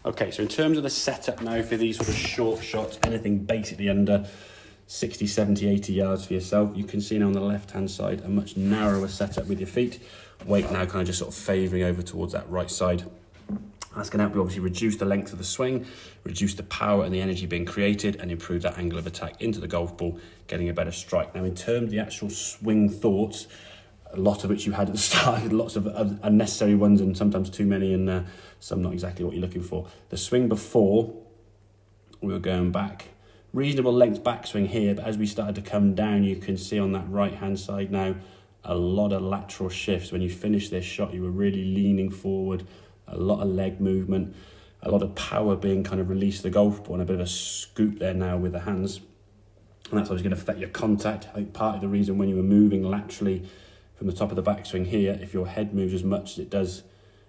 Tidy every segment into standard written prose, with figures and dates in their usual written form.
Okay, so in terms of the setup now for these sort of short shots, anything basically under 60, 70, 80 yards for yourself, you can see now on the left-hand side a much narrower setup with your feet. Weight now kind of just sort of favouring over towards that right side. That's going to help you obviously reduce the length of the swing, reduce the power and the energy being created, and improve that angle of attack into the golf ball, getting a better strike. Now, in terms of the actual swing thoughts, a lot of which you had at the start, lots of unnecessary ones and sometimes too many, and some not exactly what you're looking for. The swing before, we were going back, reasonable length backswing here, but as we started to come down, you can see on that right-hand side now, a lot of lateral shifts. When you finish this shot, you were really leaning forward, a lot of leg movement, a lot of power being kind of released to the golf ball, and a bit of a scoop there now with the hands. And that's obviously going to affect your contact. I think part of the reason when you were moving laterally from the top of the backswing here, if your head moves as much as it does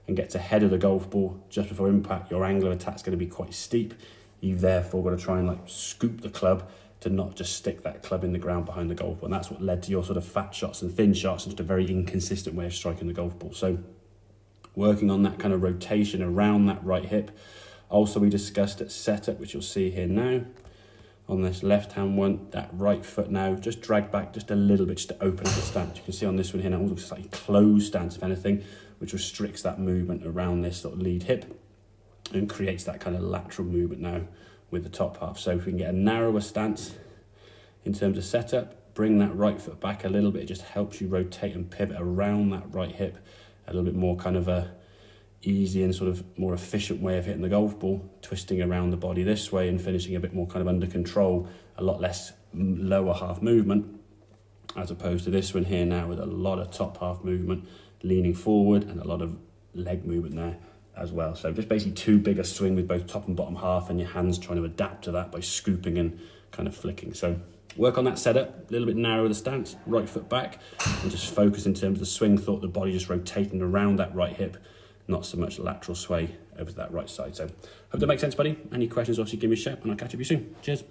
and gets ahead of the golf ball just before impact, your angle of attack is going to be quite steep. You've therefore got to try and like scoop the club to not just stick that club in the ground behind the golf ball. And that's what led to your sort of fat shots and thin shots and just a very inconsistent way of striking the golf ball. So working on that kind of rotation around that right hip. Also, we discussed at setup, which you'll see here now. On this left-hand one, that right foot now, just drag back just a little bit just to open up the stance. You can see on this one here now, it looks slightly closed stance, if anything, which restricts that movement around this sort of lead hip and creates that kind of lateral movement now with the top half. So if we can get a narrower stance in terms of setup, bring that right foot back a little bit, it just helps you rotate and pivot around that right hip, a little bit more kind of a easy and sort of more efficient way of hitting the golf ball, twisting around the body this way and finishing a bit more kind of under control, a lot less lower half movement, as opposed to this one here now with a lot of top half movement, leaning forward and a lot of leg movement there as well. So just basically too big a swing with both top and bottom half, and your hands trying to adapt to that by scooping and kind of flicking. So work on that setup, a little bit narrower the stance, right foot back, and just focus in terms of the swing thought, the body just rotating around that right hip, not so much lateral sway over to that right side. So hope that makes sense, buddy. Any questions, obviously give me a shout and I'll catch up with you soon. Cheers.